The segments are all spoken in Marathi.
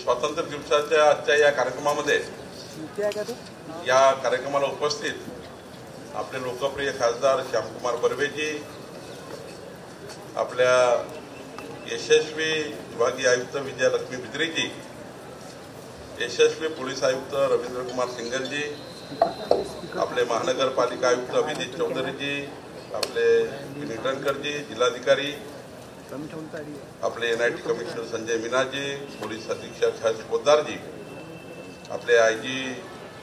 स्वातंत्र्य दिवसाच्या आजच्या या कार्यक्रमामध्ये या कार्यक्रमाला उपस्थित आपले लोकप्रिय खासदार श्यामकुमार बर्वेजी, आपल्या यशस्वी विभागीय आयुक्त विजयलक्ष्मी बिद्रीजी, यशस्वी पोलीस आयुक्त रवींद्रकुमार सिंगलजी, आपले महानगरपालिका आयुक्त अभिजित चौधरीजी, आपले निटणकरजी, जिल्हाधिकारी, आपले NIT commissioner Sanjay Meena ji, police अधीक्षक हर्ष पोद्दारजी, आपले IG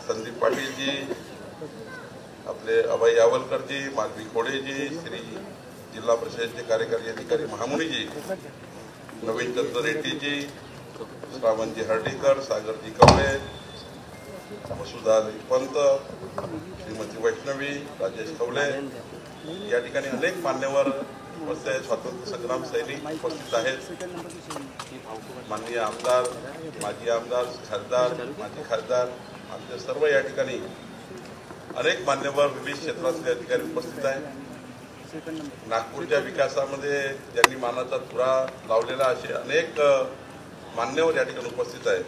संदीप पाटीलजी, आपले अभय यावलकरजी, मालवी खोडेजी, श्री जिल्हा परिषदेचे कार्यकारी अधिकारी महामुनीजी, नवीन चंद्र रेड्डीजी, श्रावणजी हर्डीकर, सागरजी कवळे, वसुधा पंत, श्रीमती वैष्णवी, राजेश कवले, या ठिकाणी अनेक मान्यवर स्वातंत्र्य संग्राम सैनिक उपस्थित आहेत। माननीय आमदार, माजी आमदार, खासदार, माजी खासदार, आमचे सर्व या ठिकाणी अनेक मान्यवर विविध क्षेत्रातले अधिकारी उपस्थित आहेत। नागपूरच्या विकासामध्ये ज्यांनी मानाचा तुरा लावलेला असे अनेक मान्यवर या ठिकाणी उपस्थित आहेत।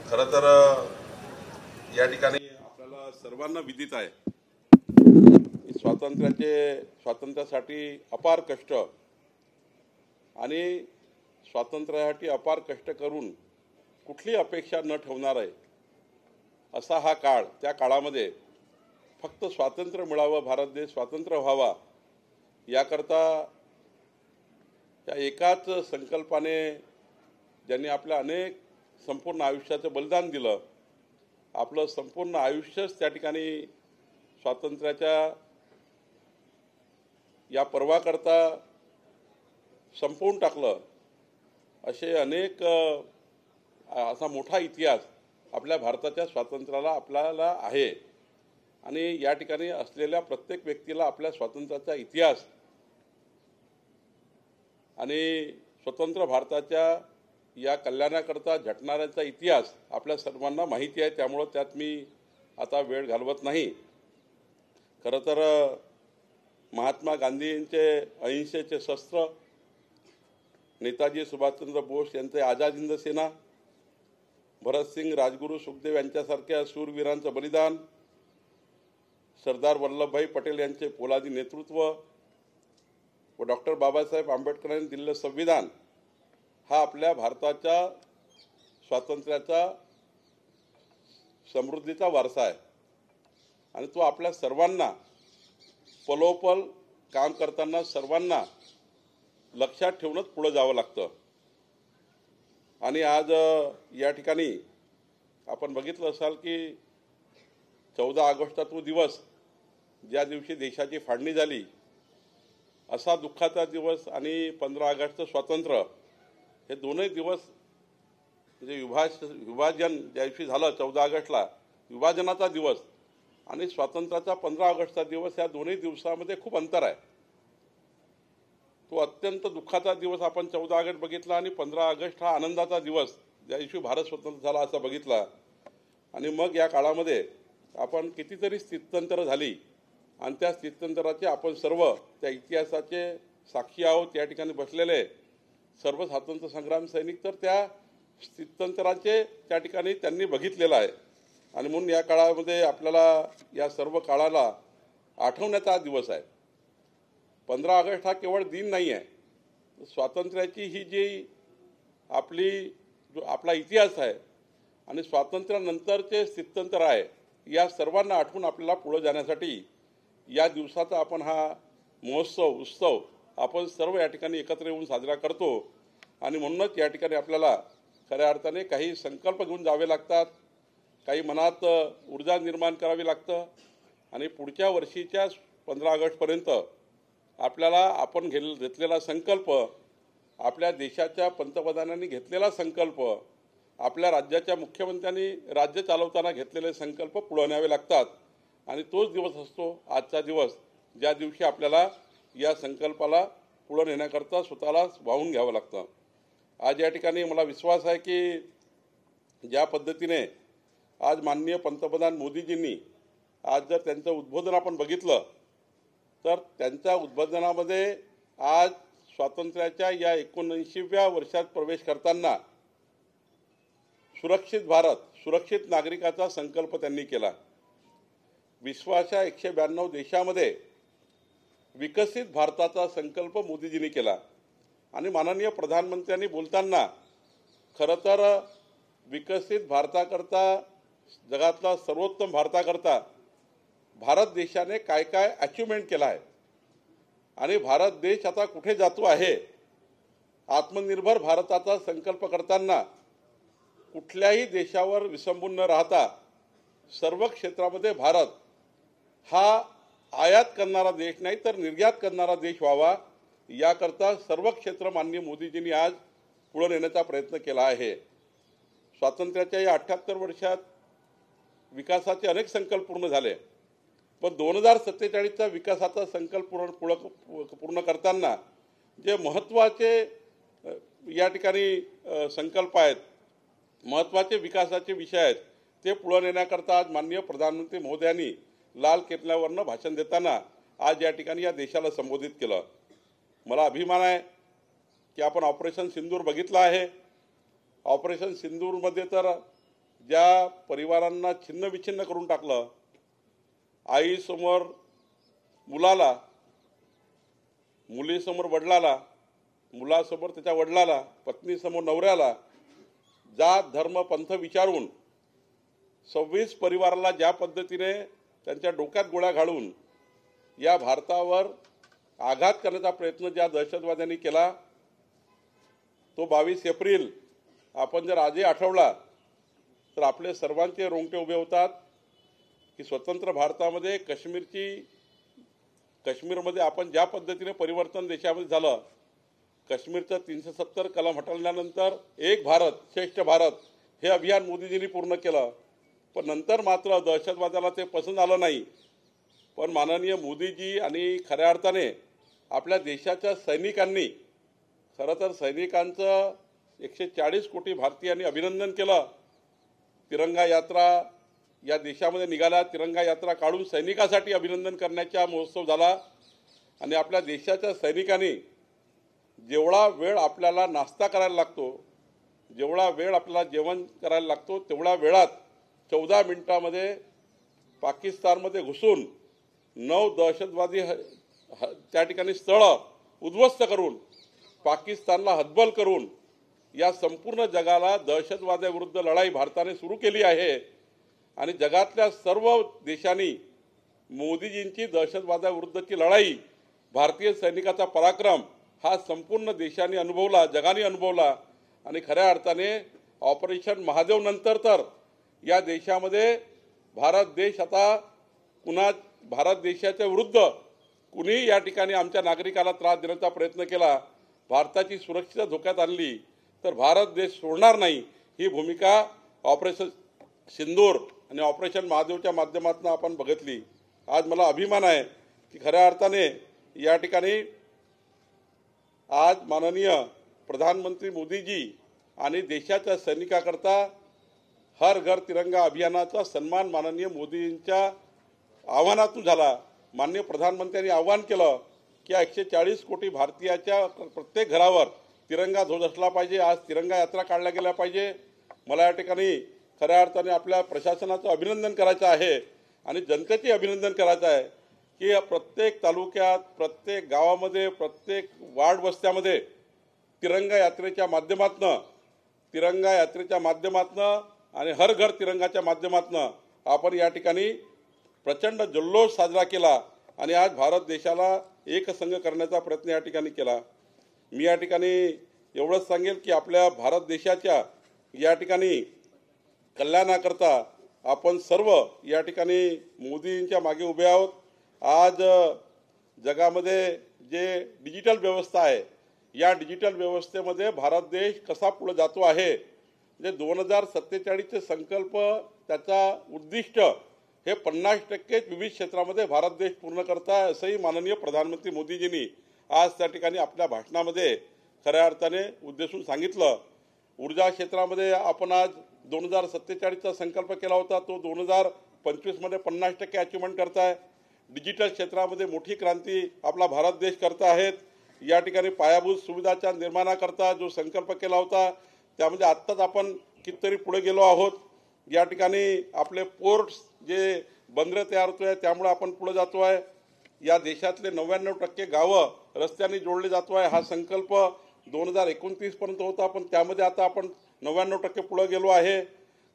खरं तर या ठिकाणी आपल्याला सर्वांना विदित आहे स्वातंत्र्यासाठी अपार कष्ट आणि स्वातंत्र्यासाठी अपार कष्ट करून कुठली अपेक्षा न ठेवणार आहे असा हा काळ। त्या काळामध्ये फक्त स्वातंत्र्य मिळावं, भारत देश स्वतंत्र व्हावा याकरता या एकाच संकल्पाने ज्यांनी आपल्या अनेक संपूर्ण आयुष्याचं बलिदान दिलं, आपलं संपूर्ण आयुष्यच त्या ठिकाणी स्वातंत्र्याच्या या पर्वाकरता संपवून टाकलं, असे अनेक असा मोठा इतिहास आपल्या भारताच्या स्वातंत्र्याला आपल्याला आहे। आणि या ठिकाणी असलेल्या प्रत्येक व्यक्तीला आपल्या स्वातंत्र्याचा इतिहास आणि स्वतंत्र भारताच्या या कल्याणाकरता झटणाऱ्याचा इतिहास आपल्या सर्वांना माहिती आहे, त्यामुळे त्यात मी आता वेळ घालवत नाही। खरं तर महात्मा गांधींचे अहिंसेचे शस्त्र, नेताजी सुभाषचंद्र बोस यांचे आझाद हिंद सेना, भरतसिंग, राजगुरू, सुखदेव यांच्यासारख्या शूरवीरांचं बलिदान, सरदार वल्लभभाई पटेल यांचे पोलादी नेतृत्व व डॉक्टर बाबासाहेब आंबेडकरांनी दिलेलं संविधान हा आपल्या भारताच्या स्वातंत्र्याचा समृद्धीचा वारसा आहे आणि तो आपल्या सर्वांना पलोपल काम करताना सर्वांना लक्षात ठेवूनच पुढे जावं लागतं। आणि आज या ठिकाणी आपण बघितलं असाल की 14 ऑगस्टचा तो दिवस, ज्या दिवशी देशाची फाळणी झाली, असा दुःखाचा दिवस आणि 15 ऑगस्टचं स्वातंत्र्य, हे दोनही दिवस म्हणजे विभाजन ज्या दिवशी झालं 14 ऑगस्टला विभाजनाचा दिवस आणि स्वातंत्र्याचा 15 ऑगस्टचा दिवस, या दोन्ही दिवसामध्ये खूप अंतर आहे। तो अत्यंत दुःखाचा दिवस आपण 14 ऑगस्ट बघितला आणि 15 ऑगस्ट हा आनंदाचा दिवस ज्या दिवशी भारत स्वतंत्र झाला असा बघितला। आणि मग या काळामध्ये आपण कितीतरी स्थित्यंतर झाली आणि त्या स्थित्यंतराचे आपण सर्व त्या इतिहासाचे साक्षी आहोत। या ठिकाणी बसलेले सर्व स्वातंत्र्य संग्राम सैनिक तर त्या स्थित्यंतराचे त्या ठिकाणी त्यांनी बघितलेलं आहे आणि म्हणून या काळामध्ये आपल्याला या सर्व काळाला आठवण्याचा दिवस आहे। 15 ऑगस्ट हा केवळ दिन नाही आहे, स्वातंत्र्याची ही जी आपला इतिहास आहे आणि स्वातंत्र्यानंतरचे स्थित्यंतर आहे, या सर्वांना आठवून आपल्याला पुढे जाण्यासाठी या दिवसाचा आपण हा महोत्सव उत्सव आपण सर्व या ठिकाणी एकत्र येऊन साजरा करतो। आणि म्हणूनच या ठिकाणी आपल्याला खऱ्या अर्थाने काही संकल्प घेऊन जावे लागतात, काही मनात ऊर्जा निर्माण करावी लागतं आणि पुढच्या वर्षीच्या 15 ऑगस्टपर्यंत आपल्याला आपण घेतलेला संकल्प, आपल्या देशाच्या पंतप्रधानांनी घेतलेला संकल्प, आपल्या राज्याच्या मुख्यमंत्र्यांनी राज्य चालवताना घेतलेले संकल्प पुढे न्यावे लागतात। आणि तोच दिवस असतो आजचा दिवस, ज्या दिवशी आपल्याला या संकल्पाला पुढे नेण्याकरता स्वतःला वाहून घ्यावं लागतं। आज या ठिकाणी मला विश्वास आहे की ज्या पद्धतीने आज माननीय पंतप्रधान मोदीजींनी आज जर त्यांचं उद्बोधन आपण बघितलं तर त्यांच्या उद्बोधनामध्ये आज स्वातंत्र्याच्या या 79व्या वर्षात प्रवेश करताना सुरक्षित भारत, सुरक्षित नागरिकाचा संकल्प त्यांनी केला। विश्वाच्या 192 देशामध्ये विकसित भारताचा संकल्प मोदीजींनी केला आणि माननीय प्रधानमंत्र्यांनी बोलताना खरं तर विकसित भारताकरता, जगातला सर्वोत्तम भारताकरता भारत देशाने काय काय अचिव्हमेंट केला आहे आणि भारत देश आता कुठे जातो आहे, आत्मनिर्भर भारताचा संकल्प करताना कुठल्याही देशावर विसंबून न राहता सर्व क्षेत्रामध्ये भारत हा आयात करणारा देश नाही तर निर्यात करणारा देश व्हावा, याकरता सर्व क्षेत्र माननीय मोदीजींनी आज पुढे नेण्याचा प्रयत्न केला आहे। स्वातंत्र्याच्या या 78 वर्षात विकासाचे अनेक संकल्प पूर्ण झाले, पण 2047चा विकासाचा संकल्प पूर्ण करताना जे महत्त्वाचे या ठिकाणी संकल्प आहेत, महत्त्वाचे विकासाचे विषय आहेत, ते पुढे नेण्याकरता आज माननीय प्रधानमंत्री महोदयांनी लाल किल्ल्यावरनं भाषण देताना आज या ठिकाणी या देशाला संबोधित केलं। मला अभिमान आहे की आपण ऑपरेशन सिंदूर बघितलं आहे। ऑपरेशन सिंदूरमध्ये तर ज्या परिवारांना छिन्न विछिन्न करून टाकलं, आईसमोर मुलाला, मुलीसमोर वडिलाला, मुलासमोर त्याच्या वडिलाला, पत्नीसमोर नवऱ्याला जात धर्म पंथ विचारून 26 परिवाराला ज्या पद्धतीने त्यांच्या डोक्यात गोळ्या घालून या भारतावर आघात करण्याचा प्रयत्न ज्या दहशतवाद्यांनी केला, तो 22 एप्रिल आपण जर आजही आठवला तर आपले सर्वांचे रोंगटे उभे होतात की स्वतंत्र भारतामध्ये काश्मीरमध्ये आपण ज्या पद्धतीने परिवर्तन देशामध्ये झालं, काश्मीरचं 370 कलम हटवल्यानंतर एक भारत श्रेष्ठ भारत हे अभियान मोदीजींनी पूर्ण केलं, पण नंतर मात्र दहशतवादाला ते पसंत आलं नाही। पण माननीय मोदीजी आणि खऱ्या अर्थाने आपल्या देशाच्या सैनिकांनी, खरं तर सैनिकांचं 140 कोटी भारतीयांनी अभिनंदन केलं। तिरंगा यात्रा या देशामध्ये निघाला, तिरंगा यात्रा काढून सैनिकासाठी अभिनंदन करण्याचा महोत्सव झाला आणि आपल्या देशाच्या सैनिकांनी जेवढा वेळ आपल्याला नाश्ता करायला लागतो, जेवढा वेळ आपल्याला जेवण करायला लागतो, तेवढ्या वेळात 14 मिनिटांमध्ये पाकिस्तानमध्ये घुसून 9 दहशतवादी त्या ठिकाणी स्थळं उद्ध्वस्त करून, पाकिस्तानला हतबल करून या संपूर्ण जगाला दहशतवादाविरुद्ध लढाई भारताने सुरू केली आहे आणि जगातल्या सर्व देशांनी मोदीजींची दहशतवादाविरुद्धची लढाई, भारतीय सैनिकाचा पराक्रम हा संपूर्ण देशांनी अनुभवला, जगाने अनुभवला आणि खऱ्या अर्थाने ऑपरेशन महादेव नंतर तर या देशामध्ये भारत देश आता पुन्हा भारत देशाच्या विरुद्ध कुणी या ठिकाणी आमच्या नागरिकाला त्रास देण्याचा प्रयत्न केला, भारताची सुरक्षितता धोक्यात आणली तर भारत देश सोडणार नाही, ही भूमिका ऑपरेशन सिंदूर आणि ऑपरेशन महादेवच्या माध्यमातून आपण बघितली। आज मला अभिमान आहे की खऱ्या अर्थाने या ठिकाणी आज माननीय प्रधानमंत्री मोदीजी आणि देशाच्या सैनिकाकरता हर घर तिरंगा अभियानाचा सन्मान माननीय मोदींच्या आव्हानातून झाला। माननीय प्रधानमंत्र्यांनी आव्हान केलं की 140 कोटी भारतीयाच्या प्रत्येक घरावर तिरंगा ध्वज असला पाहिजे, आज तिरंगा यात्रा काढल्या गेल्या पाहिजे। मला या ठिकाणी खऱ्या अर्थाने आपल्या प्रशासनाचं अभिनंदन करायचं आहे आणि जनतेचे अभिनंदन करायचं आहे की प्रत्येक तालुक्यात, प्रत्येक गावामध्ये, प्रत्येक वार्ड वस्त्यामध्ये तिरंगा यात्रेच्या माध्यमातनं आणि हर घर तिरंगाच्या माध्यमातनं आपण या ठिकाणी प्रचंड जल्लोष साजरा केला आणि आज भारत देशाला एकसंघ करण्याचा प्रयत्न या ठिकाणी केला। मी या ठिकाणी एवढंच सांगेल की आपल्या भारत देशाच्या या ठिकाणी कल्याणाकरता आपण सर्व या ठिकाणी मोदींच्या मागे उभे आहोत। आज जगामध्ये जे डिजिटल व्यवस्था आहे, या डिजिटल व्यवस्थेमध्ये भारत देश कसा पुढे जातो आहे, म्हणजे 2047चे संकल्प, त्याचा उद्दिष्ट हे 50% विविध क्षेत्रामध्ये भारत देश पूर्ण करता आहे, असंही माननीय प्रधानमंत्री मोदीजींनी आज त्या ठिकाणी आपल्या भाषणामध्ये खऱ्या अर्थाने उद्देशून सांगितलं। ऊर्जा क्षेत्रामध्ये आपण आज 2047चा संकल्प केला होता, तो 2025मध्ये 50% अचिव्हमेंट करताय। डिजिटल क्षेत्रामध्ये मोठी क्रांती आपला भारत देश करता आहेत। या ठिकाणी पायाभूत सुविधाच्या निर्माणाकरता जो संकल्प केला होता त्यामध्ये आत्ताच आपण कितीतरी पुढे गेलो आहोत। या ठिकाणी आपले पोर्ट्स जे बंदरे तयार होतोय त्यामुळे आपण पुढे जातोय। या देशातले 99% गावं रस्त्यांनी जोडले जातोय। हा संकल्प 2029 पर्यंत होता, पण त्यामध्ये आता आपण 99% पुढे गेलो आहे।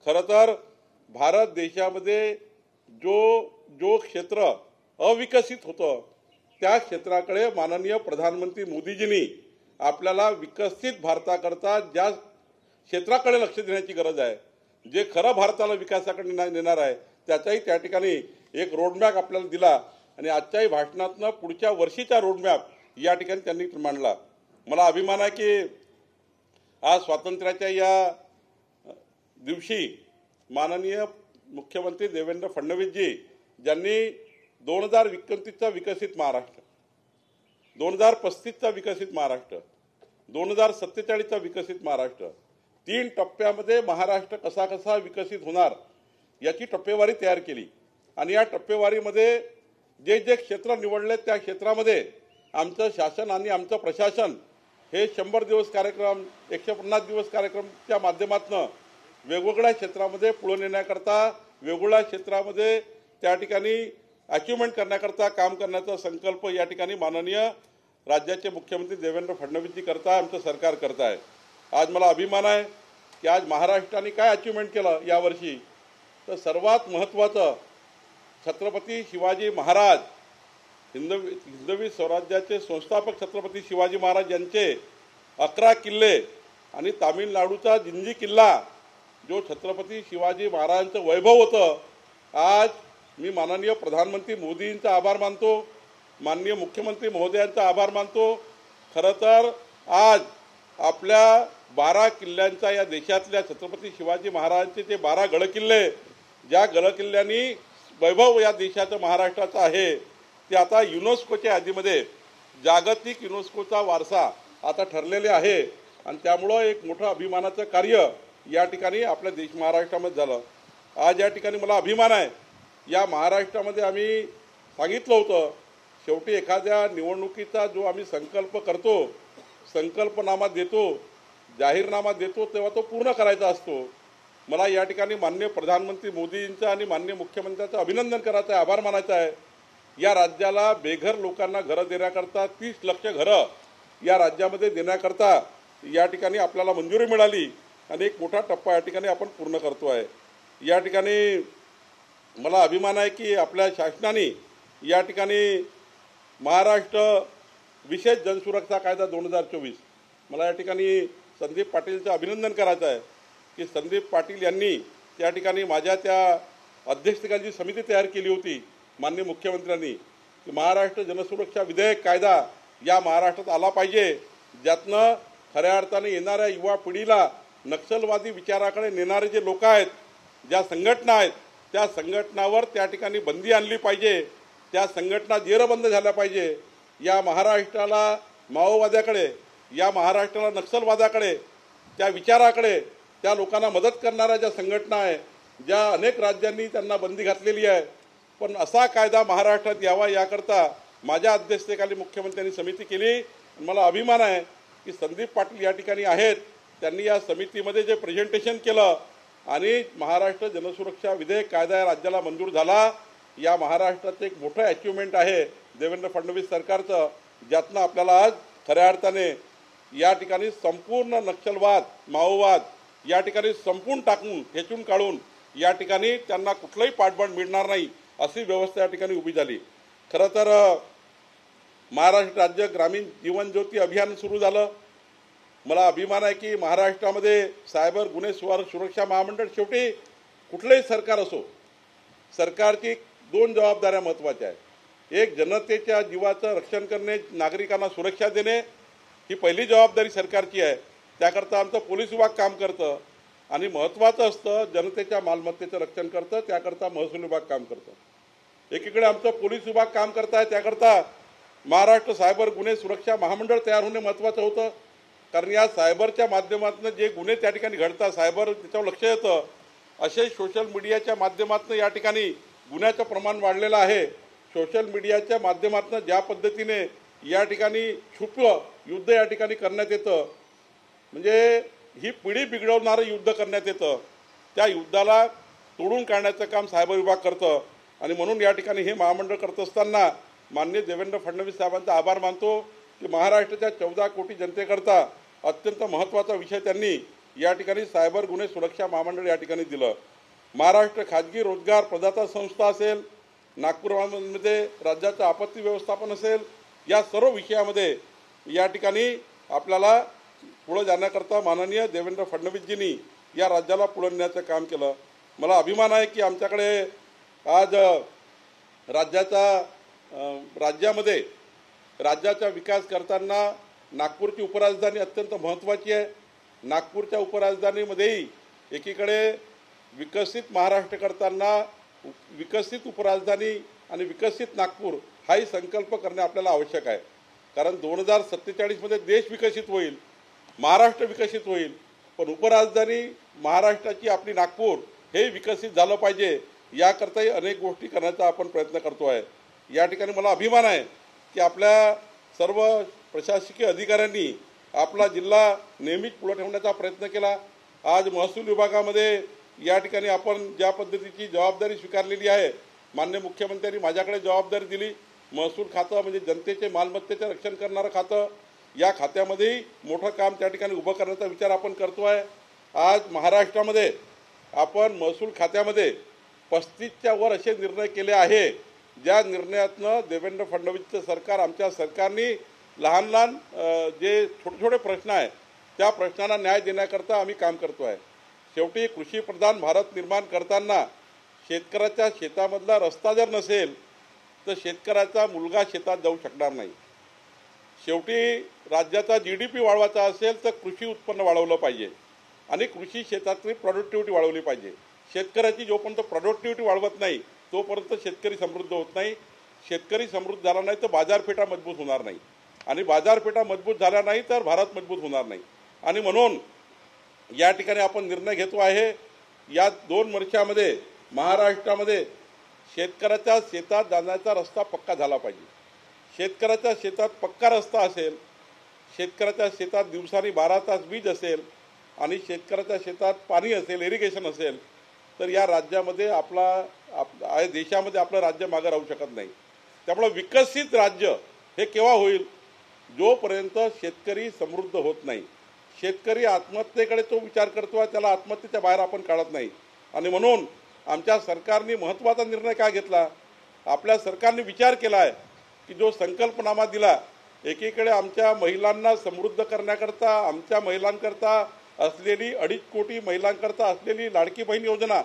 खरं तर भारत देशामध्ये जो क्षेत्र अविकसित होतं त्या क्षेत्राकडे माननीय प्रधानमंत्री मोदीजींनी आपल्याला विकसित भारताकरता ज्या क्षेत्राकडे लक्ष देण्याची गरज आहे, जे खरं भारताला विकासाकडे नेणार आहे त्याचाही त्या ठिकाणी एक रोडमॅप आपल्याला दिला आणि आजच्याही भाषणातनं पुढच्या वर्षीचा रोडमॅप या ठिकाणी त्यांनी मांडला। मला अभिमान आहे की आज स्वातंत्र्याच्या या दिवशी माननीय मुख्यमंत्री देवेंद्र फडणवीसजी ज्यांनी 2029चा विकसित महाराष्ट्र, 2035चा विकसित महाराष्ट्र, 2047चा विकसित महाराष्ट्र 3 टप्प्यामध्ये महाराष्ट्र कसा कसा विकसित होणार याची टप्पेवारी तयार केली आणि या टप्पेवारीमध्ये जे जे क्षेत्र निवडले त्या क्षेत्रामध्ये आमचं शासन आणि आमचं प्रशासन हे 100 दिवस कार्यक्रम 150 दिवस कार्यक्रमच्या माध्यमातून वेगवेगळ्या क्षेत्रामध्ये पुढे नेण्याकरता वेगवेगळ्या क्षेत्रामध्ये त्या ठिकाणी अचिव्हमेंट करण्याकरता काम करण्याचा संकल्प या ठिकाणी माननीय राज्याचे मुख्यमंत्री देवेंद्र फडणवीसजी करताय, आमचं सरकार करताय। आज मला अभिमान आहे की आज महाराष्ट्राने काय अचिव्हमेंट केलं यावर्षी, तर सर्वात महत्त्वाचं छत्रपती शिवाजी महाराज हिंदवी स्वराज्याचे संस्थापक छत्रपती शिवाजी महाराज यांचे 11 किल्ले आणि तामिळनाडूचा जिंजी किल्ला जो छत्रपती शिवाजी महाराजांचं वैभव होतं, आज मी माननीय प्रधानमंत्री मोदींचा आभार मानतो, माननीय मुख्यमंत्री महोदयांचा आभार मानतो। खरं तर आज आपल्या 12 किल्ल्यांचा या देशातल्या छत्रपती शिवाजी महाराजांचे जे 12 गडकिल्ले ज्या गडकिल्ल्यांनी वैभव या देशाचं महाराष्ट्राचं आहे ते आता युनेस्कोच्या यादीमध्ये जागतिक युनेस्कोचा वारसा आता ठरलेले आहे आणि त्यामुळं एक मोठं अभिमानाचं कार्य या ठिकाणी आपल्या महाराष्ट्रामध्ये झालं। आज या ठिकाणी मला अभिमान आहे, या महाराष्ट्रामध्ये आम्ही सांगितलं होतं शेवटी एखाद्या निवडणुकीचा जो आम्ही संकल्प करतो, संकल्पनामा देतो, जाहीरनामा देतो तेव्हा तो पूर्ण करायचा असतो। मला या ठिकाणी माननीय प्रधानमंत्री मोदींचं आणि माननीय मुख्यमंत्र्यांचं अभिनंदन करायचं आहे, आभार मानायचा आहे। या राज्याला बेघर लोकांना घरं देण्याकरता 30 लाख घरं या राज्यामध्ये देण्याकरता या ठिकाणी आपल्याला मंजुरी मिळाली आणि एक मोठा टप्पा या ठिकाणी आपण पूर्ण करतो आहे। या ठिकाणी मला अभिमान आहे की आपल्या शासनाने या ठिकाणी महाराष्ट्र विशेष जनसुरक्षा कायदा 2024 मला या ठिकाणी संदीप पाटीलचं अभिनंदन करायचं आहे की संदीप पाटील यांनी त्या ठिकाणी माझ्या त्या अध्यक्षतेखाली समिती तयार केली होती माननीय मुख्यमंत्र्यांनी की महाराष्ट्र जनसुरक्षा विधेयक कायदा या महाराष्ट्रात आला पाहिजे, ज्यातनं खऱ्या अर्थाने येणाऱ्या युवा पिढीला नक्षलवादी विचाराकडे नेणारे जे लोक आहेत, ज्या संघटना आहेत त्या संघटनावर त्या ठिकाणी बंदी आणली पाहिजे, त्या संघटना जेरबंद झाल्या पाहिजे। या महाराष्ट्राला माओवाद्याकडे, या महाराष्ट्राला नक्षलवादाकडे, त्या विचाराकडे, त्या लोकांना मदत करणाऱ्या ज्या संघटना आहे, ज्या अनेक राज्यांनी त्यांना बंदी घातलेली आहे, पण असा कायदा महाराष्ट्रात यावा याकरता माझ्या अध्यक्षतेखाली मुख्यमंत्र्यांनी समिती केली। मला अभिमान आहे की संदीप पाटील या ठिकाणी आहेत, त्यांनी या समितीमध्ये जे प्रेझेंटेशन केलं आणि महाराष्ट्र जनसुरक्षा विधेयक कायदा या राज्याला मंजूर झाला। या महाराष्ट्राचं एक मोठं अचिव्हमेंट आहे देवेंद्र फडणवीस सरकारचं, ज्यातनं आपल्याला आज खऱ्या अर्थाने या ठिकाणी संपूर्ण नक्षलवाद माओवाद या ठिकाणी संपून टाकून खेचून काढून या ठिकाणी त्यांना कुठलंही पाठबळ मिळणार नाही अशी व्यवस्था या ठिकाणी उभी झाली। खरं तर महाराष्ट्र राज्य ग्रामीण जीवन ज्योती अभियान सुरू झालं। मला अभिमान आहे की महाराष्ट्रामध्ये सायबर गुन्हे सुरक्षा महामंडळ, शेवटी कुठलंही सरकार असो, सरकारची 2 जबाबदाऱ्या महत्त्वाच्या आहेत। एक जनतेच्या जीवाचं रक्षण करणे, नागरिकांना सुरक्षा देणे ही पहिली जबाबदारी सरकारची आहे, त्याकरता आमचं पोलीस विभाग काम करतं आणि महत्त्वाचं असतं जनतेच्या मालमत्तेचं रक्षण करतं, त्याकरता महसूल विभाग काम करतं। एकीकडे आमचं पोलीस विभाग काम करत आहे, त्याकरता महाराष्ट्र सायबर गुन्हे सुरक्षा महामंडळ तयार होणे महत्त्वाचं होतं, कारण या सायबरच्या माध्यमातून जे गुन्हे त्या ठिकाणी घडतात, सायबर त्याच्यावर लक्ष येतं। असे सोशल मीडियाच्या माध्यमातून या ठिकाणी गुन्ह्याचं प्रमाण वाढलेलं आहे। सोशल मीडियाच्या माध्यमातून ज्या पद्धतीने या ठिकाणी छुप युद्ध या ठिकाणी करण्यात येतं, म्हणजे ही पिढी बिघडवणारं युद्ध करण्यात येतं, त्या युद्धाला तोडून काढण्याचं काम सायबर विभाग करतं. आणि म्हणून या ठिकाणी हे महामंडळ करत असताना माननीय देवेंद्र फडणवीस साहेबांचा आभार मानतो की महाराष्ट्राच्या 14 कोटी जनतेकरता अत्यंत महत्त्वाचा विषय त्यांनी या ठिकाणी सायबर गुन्हे सुरक्षा महामंडळ या ठिकाणी दिलं. महाराष्ट्र खाजगी रोजगार प्रदाता संस्था असेल, नागपूरमध्ये राज्याचं आपत्ती व्यवस्थापन असेल, या सर्व विषयामध्ये या ठिकाणी आपल्याला पुढे जाण्याकरता माननीय देवेंद्र फडणवीसजींनी या राज्याला पुढे नेण्याचं काम केलं. मला अभिमान आहे की आमच्याकडे आज राज्यामध्ये राज्याचा विकास करताना नागपूरची उपराजधानी अत्यंत महत्त्वाची आहे. नागपूरच्या उपराजधानीमध्येही एकीकडे विकसित महाराष्ट्र करताना विकसित उपराजधानी आणि विकसित नागपूर हाही संकल्प करणे आपल्याला आवश्यक आहे. कारण 2047मध्ये देश विकसित होईल, महाराष्ट्र विकसित होईल, पण उपराजधानी महाराष्ट्राची आपली नागपूर हे विकसित झालं पाहिजे, याकरताही अनेक गोष्टी करण्याचा आपण प्रयत्न करतो आहे. या ठिकाणी मला अभिमान आहे की आपल्या सर्व प्रशासकीय अधिकाऱ्यांनी आपला जिल्हा नेहमीच पुढे ठेवण्याचा प्रयत्न केला. आज महसूल विभागामध्ये या ठिकाणी आपण ज्या पद्धतीची जबाबदारी स्वीकारलेली आहे, माननीय मुख्यमंत्र्यांनी माझ्याकडे जबाबदारी दिली. महसूल खातं म्हणजे जनतेचे मालमत्तेचे रक्षण करणारं खातं, या खात्यामध्येही मोठं काम त्या ठिकाणी उभं करण्याचा विचार आपण करतो आहे. आज महाराष्ट्रामध्ये आपण महसूल खात्यामध्ये 35च्या वर असे निर्णय केले आहे, ज्या निर्णयातनं देवेंद्र फडणवीसचं सरकार, आमच्या सरकारने लहान लहान जे छोटे छोटे प्रश्न आहे त्या प्रश्नांना न्याय देण्याकरता आम्ही काम करतो आहे. शेवटी कृषीप्रधान भारत निर्माण करताना शेतकऱ्याच्या शेतामधला रस्ता जर नसेल तर शेतकऱ्याचा मुलगा शेतात जाऊ शकणार नाही. शेवटी राज्याचा GDP वाढवायचा असेल तर कृषी उत्पन्न वाढवलं पाहिजे आणि कृषी क्षेत्रातली प्रोडक्टिव्हिटी वाढवली पाहिजे. शेतकऱ्याची जोपर्यंत प्रोडक्टिव्हिटी वाढवत नाही तोपर्यंत शेतकरी समृद्ध होत नाही. शेतकरी समृद्ध झाला नाही तर बाजारपेठा मजबूत होणार नाही आणि बाजारपेठा मजबूत झाल्या नाही तर भारत मजबूत होणार नाही. आणि म्हणून या ठिकाणी आपण निर्णय घेतो आहे, या 2 वर्षामध्ये महाराष्ट्रामध्ये शेतकऱ्याच्या शेतात जाण्याचा रस्ता पक्का झाला पाहिजे. शेतकऱ्याच्या शेतात पक्का रस्ता असेल, शेतकऱ्याच्या शेतात दिवसानी 12 तास वीज असेल आणि शेतकऱ्याच्या शेतात पाणी असेल, इरिगेशन असेल, तर या राज्यामध्ये देशामध्ये आपलं राज्य मागं राहू शकत नाही. त्यामुळे विकसित राज्य हे केव्हा होईल? जोपर्यंत शेतकरी समृद्ध होत नाही. शेतकरी आत्महत्येकडे तो विचार करतो आहे, त्याला आत्महत्येच्या बाहेर आपण काढत नाही. आणि म्हणून आमच्या सरकारने महत्त्वाचा निर्णय काय घेतला? आपल्या सरकारने विचार केला आहे की जो संकल्पनामा दिला, एकीकडे आमच्या महिलांना समृद्ध करण्याकरता, आमच्या महिलांकरता असलेली 2.5 कोटी महिलांकरता असलेली लाडकी बहीण योजना,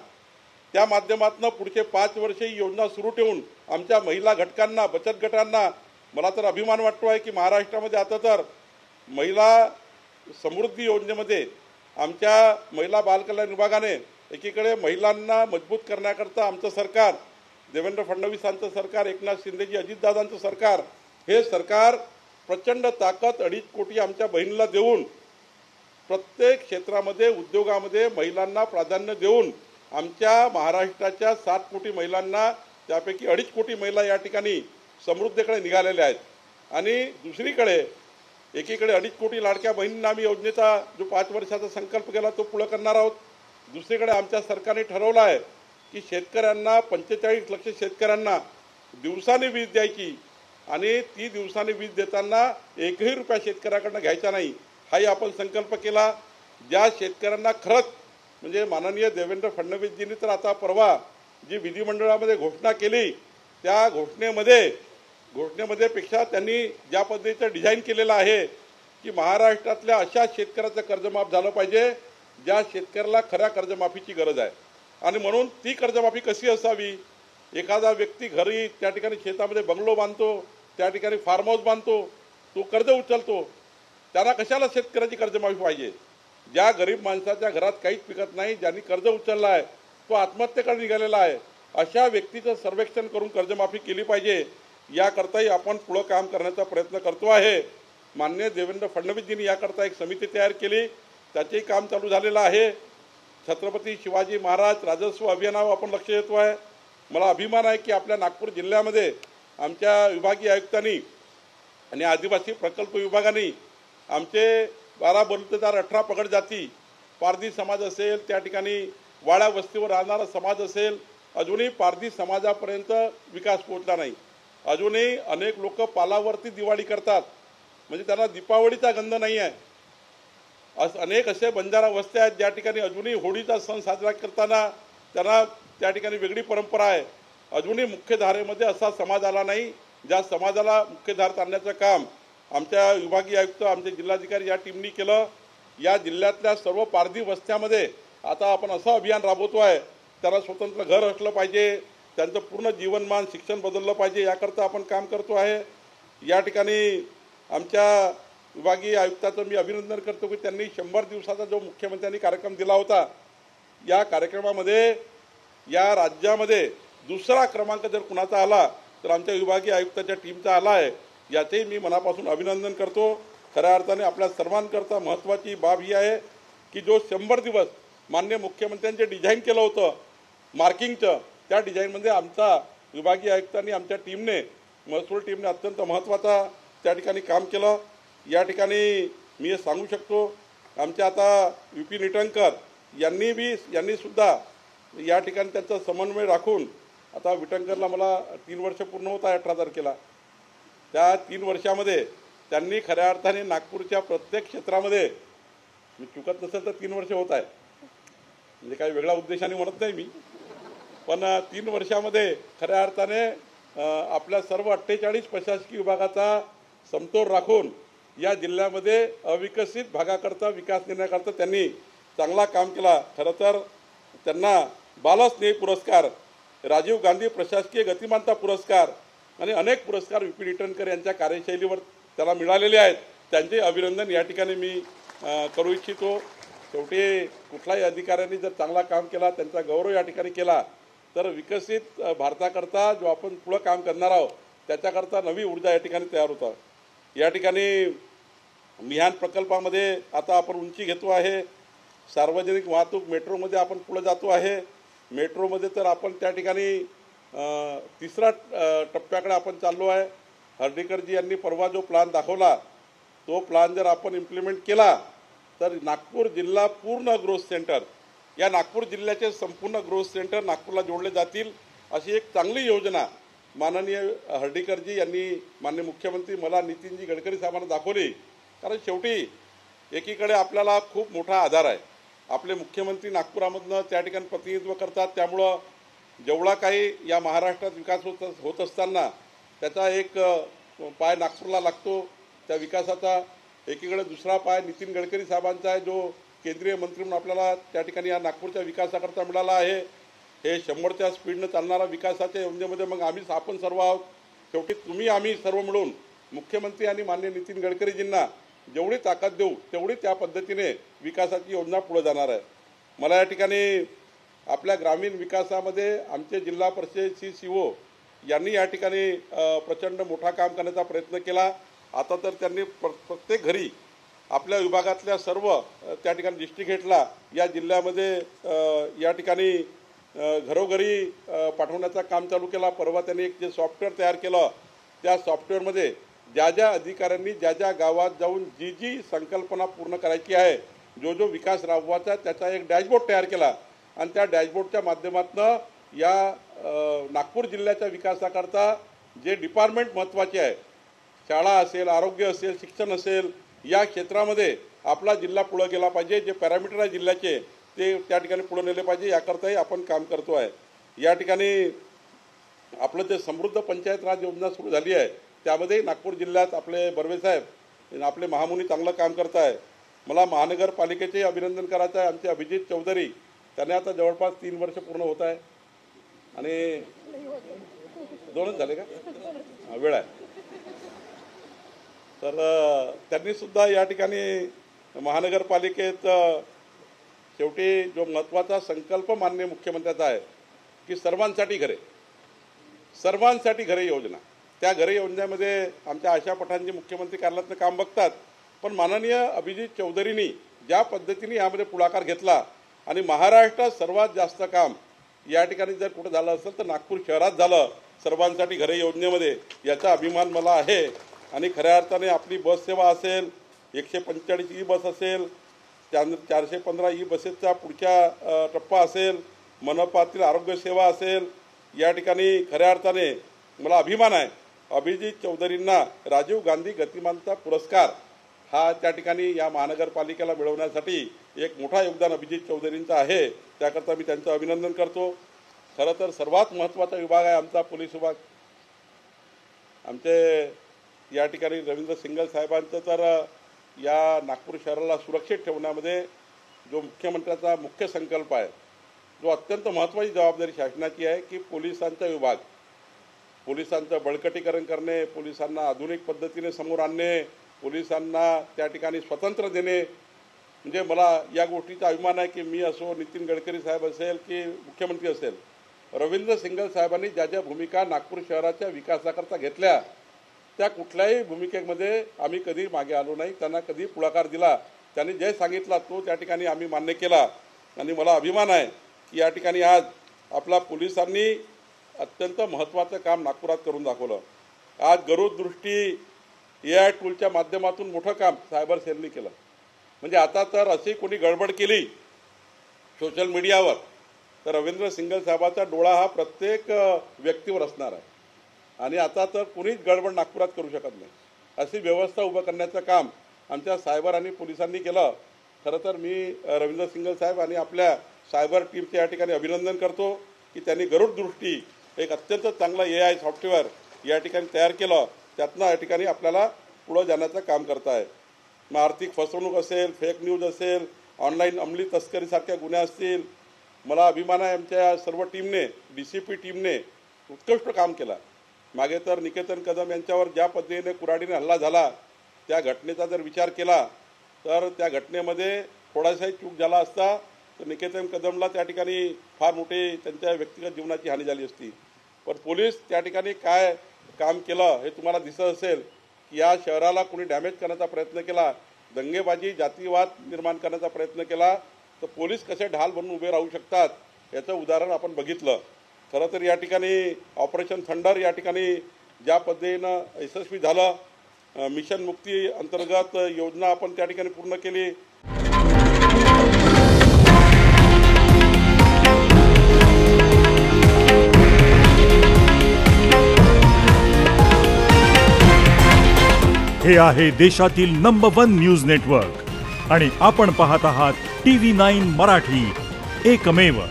त्या माध्यमातून पुढचे 5 वर्ष ही योजना सुरू ठेवून आमच्या महिला घटकांना, बचत गटांना, मला तर अभिमान वाटतो आहे की महाराष्ट्रामध्ये आता तर महिला समृद्धी योजनेमध्ये आमच्या महिला बालकल्याण विभागाने एकीकडे महिलांना मजबूत करण्याकरता आमचं सरकार, देवेंद्र फडणवीसांचं सरकार, एकनाथ शिंदेजी, अजितदादांचं सरकार, हे सरकार प्रचंड ताकद 2.5 कोटी आमच्या बहिणीला देऊन प्रत्येक क्षेत्रामध्ये उद्योगामध्ये महिलांना प्राधान्य देऊन आमच्या महाराष्ट्राच्या 7 कोटी महिलांना, त्यापैकी 2.5 कोटी महिला या ठिकाणी समृद्धीकडे निघालेल्या आहेत. आणि दुसरीकडे एकीकडे 2.5 कोटी लाडक्या बहिणींना आम्ही योजनेचा जो 5 वर्षाचा संकल्प केला तो पुढे करणार आहोत. दुसरीकडे आमच्या सरकारने ठरवलं आहे की शेतकऱ्यांना 45 लक्ष शेतकऱ्यांना दिवसाने वीज द्यायची आणि ती दिवसाने वीज देताना 1ही रुपया शेतकऱ्याकडनं घ्यायचा नाही, हाही आपण संकल्प केला. ज्या शेतकऱ्यांना खरंच म्हणजे माननीय देवेंद्र फडणवीसजींनी तर आता परवा जी विधिमंडळामध्ये घोषणा केली, त्या घोषणेमध्ये पेक्षा त्यांनी ज्या पद्धतीचं डिझाईन केलेलं आहे की महाराष्ट्रातल्या अशा शेतकऱ्याचं कर्जमाफ झालं पाहिजे ज्या शेतकऱ्याला खऱ्या कर्जमाफीची गरज आहे. आणि म्हणून ती कर्जमाफी कशी असावी? एखादा व्यक्ती घरी त्या ठिकाणी शेतामध्ये बंगलो बांधतो, त्या ठिकाणी फार्म हाऊस बांधतो, तो कर्ज उचलतो, त्यांना कशाला शेतकऱ्याची कर्जमाफी पाहिजे? ज्या गरीब माणसाच्या घरात काहीच पिकत नाही, ज्यांनी कर्ज उचलला आहे, तो आत्महत्येकडे निघालेला आहे, अशा व्यक्तीचं सर्वेक्षण करून कर्जमाफी केली पाहिजे. याकरताही आपण पुढं काम करण्याचा प्रयत्न करतो आहे. माननीय देवेंद्र फडणवीसजींनी याकरता एक समिती तयार केली, त्याचेही काम चालू झालेलं आहे. छत्रपती शिवाजी महाराज राजस्व अभियानावर आपण लक्ष देतो आहे. मला अभिमान आहे की आपल्या नागपूर जिल्ह्यामध्ये आमच्या विभागीय आयुक्तांनी आणि आदिवासी प्रकल्प विभागाने आमचे 12 बलुतेदार 18 पगड जाती पारधी समाज असेल, त्या ठिकाणी वाड्या वस्तीवर राहणारा समाज असेल, अजूनही पारधी समाजापर्यंत विकास पोहोचला नाही. अजूनही अनेक लोक पालावरती दिवाळी करतात, म्हणजे त्यांना दीपावलीचा गंध नाही आहे. अनेक असे बंजारा वस्त्या आहेत ज्या ठिकाणी अजूनही होळीचा सण साजरा करताना त्यांना त्या ठिकाणी वेगळी परंपरा आहे. अजूनही मुख्यधारेमध्ये असा समाज आला नाही ज्या समाजाला मुख्यधारेत आणण्याचं काम आमच्या विभागीय आयुक्त, आमचे जिल्हाधिकारी या टीमनी केलं. या जिल्ह्यातल्या सर्व पारधी वस्त्यामध्ये आता आपण असं अभियान राबवतो आहे, त्यांना स्वतंत्र घर असलं पाहिजे, त्यांचं पूर्ण जीवनमान शिक्षण बदललं पाहिजे, याकरता आपण काम करतो आहे. या ठिकाणी आमच्या विभागीय आयुक्ताचं मी अभिनंदन करतो की त्यांनी 100 दिवसाचा जो मुख्यमंत्र्यांनी कार्यक्रम दिला होता, या कार्यक्रमामध्ये या राज्यामध्ये दुसरा क्रमांक जर कुणाचा आला तर आमच्या विभागीय आयुक्ताच्या टीमचा आला आहे. याचेही मी मनापासून अभिनंदन करतो. खऱ्या अर्थाने आपल्या सर्वांकरता महत्त्वाची बाब ही आहे की जो 100 दिवस माननीय मुख्यमंत्र्यांचे डिझाईन केलं होतं मार्किंगचं, त्या डिझाईनमध्ये आमचा विभागीय आयुक्तांनी, आमच्या टीमने, महसूल टीमने अत्यंत महत्त्वाचा त्या ठिकाणी काम केलं. या ठिकाणी मी हे सांगू शकतो, आमच्या आता UP निटंकर यांनी सुद्धा या ठिकाणी त्यांचा समन्वय राखून, आता विटंकरला मला 3 वर्ष पूर्ण होत आहे 18 तारखेला, त्या 3 वर्षामध्ये त्यांनी खऱ्या अर्थाने नागपूरच्या प्रत्येक क्षेत्रामध्ये, मी चुकत नसेल तर 3 वर्ष होत आहे, म्हणजे काही वेगळ्या उद्देशाने म्हणत नाही मी, पण 3 वर्षामध्ये खऱ्या अर्थाने आपल्या सर्व 48 प्रशासकीय विभागाचा समतोल राखून या जिल्ह्यामध्ये अविकसित भागाकरता विकास नेण्याकरता त्यांनी चांगला काम केला. खरं तर त्यांना बालस्नेही पुरस्कार, राजीव गांधी प्रशासकीय गतिमानता पुरस्कार आणि अनेक पुरस्कार UP निटंकर यांच्या कार्यशैलीवर त्याला मिळालेले आहेत. त्यांचे अभिनंदन या ठिकाणी मी करू इच्छितो. शेवटी कुठल्याही अधिकाऱ्यांनी जर चांगला काम केला, त्यांचा गौरव या ठिकाणी केला, तर विकसित भारताकरता जो आपण पुढं काम करणार आहोत त्याच्याकरता नवी ऊर्जा या ठिकाणी तयार होतात. या ठिकाणी मिहान प्रकल्पामध्ये आता आपण उंची घेतो आहे. सार्वजनिक वाहतूक मेट्रोमध्ये आपण पुढे जातो आहे. मेट्रोमध्ये तर आपण त्या ठिकाणी 3रा टप्प्याकडे आपण चाललो आहे. हर्डीकरजी यांनी परवा जो प्लान दाखवला, तो प्लान जर आपण इम्प्लिमेंट केला तर नागपूर जिल्हा पूर्ण ग्रोथ सेंटर, या नागपूर जिल्ह्याचे संपूर्ण ग्रोथ सेंटर नागपूरला जोडले जातील, अशी एक चांगली योजना माननीय हर्डीकरजी यांनी, माननीय मुख्यमंत्री मला, नितीनजी गडकरी साहेबांना दाखवली. कारण शेवटी एकीकडे आपल्याला खूप मोठा आधार आहे, आपले मुख्यमंत्री नागपुरामधनं त्या ठिकाणी प्रतिनिधित्व करतात, त्यामुळं जेवढा काही या महाराष्ट्रात विकास होत असताना त्याचा एक पाय नागपूरला लागतो त्या विकासाचा. एकीकडे दुसरा पाय नितीन गडकरी साहेबांचा आहे, जो केंद्रीय मंत्री म्हणून आपल्याला त्या ठिकाणी या नागपूरच्या विकासाकरता मिळाला आहे. हे 100च्या स्पीडनं चालणारा विकासाच्या योजनेमध्ये मग आपण सर्व आहोत. शेवटी तुम्ही आम्ही सर्व मिळून मुख्यमंत्री आणि माननीय नितीन गडकरीजींना जेवढी ताकद देऊ तेवढी त्या पद्धतीने विकासाची योजना पुढे जाणार आहे. मला या ठिकाणी आपल्या ग्रामीण विकासामध्ये आमचे जिल्हा परिषदेचे CO यांनी या ठिकाणी प्रचंड मोठा काम करण्याचा प्रयत्न केला. आता तर त्यांनी प्रत्येक घरी आपल्या विभागातल्या सर्व त्या ठिकाणी डिस्ट्रिक्ट हेडला या जिल्ह्यामध्ये या ठिकाणी घरोघरी पाठवण्याचं काम चालू केला. परवा त्यांनी एक जे सॉफ्टवेअर तयार केलं, त्या सॉफ्टवेअरमध्ये ज्या ज्या अधिकाऱ्यांनी ज्या ज्या गावात जाऊन जी जी संकल्पना पूर्ण करायची आहे, जो जो विकास राबवायचा, त्याचा एक डॅशबोर्ड तयार केला आणि त्या डॅशबोर्डच्या माध्यमातून या नागपूर जिल्ह्याच्या विकासाकरता जे डिपार्टमेंट महत्त्वाचे आहे, शाळा असेल, आरोग्य असेल, शिक्षण असेल, या क्षेत्रामध्ये आपला जिल्हा पुढे गेला पाहिजे. जे पॅरामीटर आहे जिल्ह्याचे ते त्या ठिकाणी पुढे नेले पाहिजे, याकरताही आपण काम करतो आहे. या ठिकाणी आपलं जे समृद्ध पंचायत राज योजना सुरू झाली आहे, त्यामध्ये नागपूर जिल्ह्यात आपले बर्वे साहेब, आपले महामुनी चांगलं काम करत आहे. मला महानगरपालिकेचे अभिनंदन करायचं आहे. आमचे अभिजित चौधरी, त्याने आता जवळपास 3 वर्ष पूर्ण होत आहे आणि 2च झाले का, वेळ आहे. तर त्यांनी सुद्धा या ठिकाणी महानगरपालिकेत शेवटी जो महत्त्वाचा संकल्प माननीय मुख्यमंत्र्याचा आहे की सर्वांसाठी घरे योजना, त्या घरे योजनेमध्ये आमच्या आशा पठाणजी मुख्यमंत्री कार्यालयातलं काम बघतात, पण माननीय अभिजित चौधरींनी ज्या पद्धतीने यामध्ये पुढाकार घेतला आणि महाराष्ट्रात सर्वात जास्त काम या ठिकाणी जर कुठं झालं असेल तर नागपूर शहरात झालं सर्वांसाठी घरे योजनेमध्ये, याचा अभिमान मला आहे. आणि खऱ्या अर्थाने आपली बस सेवा असेल, 145 बस असेल, 415 ई बसेसचा पुढच्या टप्पा असेल, मनपातील आरोग्य सेवा असेल, या ठिकाणी खऱ्या अर्थाने मला अभिमान आहे. अभिजित चौधरींना राजीव गांधी गतिमानता पुरस्कार हा त्या ठिकाणी या महानगरपालिकेला मिळवण्यासाठी एक मोठा योगदान अभिजित चौधरींचं आहे. त्याकरता मी त्यांचं अभिनंदन करतो. खरं तर सर्वात महत्त्वाचा विभाग आहे आमचा पोलीस विभाग. आमचे या ठिकाणी रवींद्र सिंगल साहेबांचं तर या नागपूर शहराला सुरक्षित ठेवण्यामध्ये जो मुख्यमंत्र्याचा मुख्य संकल्प आहे, जो अत्यंत महत्त्वाची जबाबदारी शासनाची आहे की पोलिसांचा विभाग, पोलिसांचं बळकटीकरण करणे, पोलिसांना आधुनिक पद्धतीने समोर आणणे, पोलिसांना त्या ठिकाणी स्वतंत्र देणे. म्हणजे मला या गोष्टीचा अभिमान आहे की मी असो, नितीन गडकरी साहेब असेल की मुख्यमंत्री असेल, रवींद्र सिंगल साहेबांनी ज्या ज्या भूमिका नागपूर शहराच्या विकासाकरता घेतल्या त्या कुठल्याही भूमिकेमध्ये आम्ही कधी मागे आलो नाही. त्यांना कधी पुढाकार दिला, त्यांनी जे सांगितला तो त्या ठिकाणी आम्ही मान्य केला. आणि मला अभिमान आहे की या ठिकाणी आज आपला पोलिसांनी अत्यंत महत्त्वाचं काम नागपुरात करून दाखवलं. आज गरुड दृष्टी AI टूलच्या माध्यमातून मोठं काम सायबर सेलनी केलं. म्हणजे आता तर अशी कोणी गडबड केली सोशल मीडियावर तर रवींद्र सिंगल साहेबाचा डोळा हा प्रत्येक व्यक्तीवर असणार आहे. आणि आता तर कुणीच गडबड नागपुरात करू शकत नाही. अशी व्यवस्था उभं करण्याचं काम आमच्या सायबर आणि पोलिसांनी केलं. खरं तर मी रवींद्र सिंगल साहेब आणि आपल्या सायबर टीमचे या ठिकाणी अभिनंदन करतो की त्यांनी गरुड दृष्टी एक अत्यंत चांगलं AI सॉफ्टवेअर या ठिकाणी तयार केलं. त्यातनं या ठिकाणी आपल्याला पुढं जाण्याचं काम करताय. मग आर्थिक फसवणूक असेल, फेक न्यूज असेल, ऑनलाईन अंमली तस्करीसारख्या गुन्हे असतील, मला अभिमान आहे आमच्या सर्व टीमने, DCP टीमने उत्कृष्ट काम केलं. मागे तर निकेतन कदम यांच्यावर ज्या पद्धतीने कुऱ्हाडीने हल्ला झाला त्या घटनेचा जर विचार केला तर त्या घटनेमध्ये थोडासाही चूक झाला असता तर निकेतन कदमला त्या ठिकाणी फार मोठी त्यांच्या व्यक्तिगत जीवनाची हानी झाली असती. पण पोलीस त्या ठिकाणी काय काम केलं हे तुम्हाला दिसत असेल की या शहराला कोणी डॅमेज करण्याचा प्रयत्न केला, दंगेबाजी, जातीवाद निर्माण करण्याचा प्रयत्न केला तर पोलीस कसे ढाल बनून उभे राहू शकतात याचं उदाहरण आपण बघितलं. खरं तर या ठिकाणी ऑपरेशन थंडर या ठिकाणी ज्या पद्धतीनं यशस्वी झालं, मिशन मुक्ती अंतर्गत योजना आपण त्या ठिकाणी पूर्ण केली. हे आहे देशातील नंबर 1 न्यूज नेटवर्क आणि आपण पाहत आहात TV9 मराठी, एकमेव.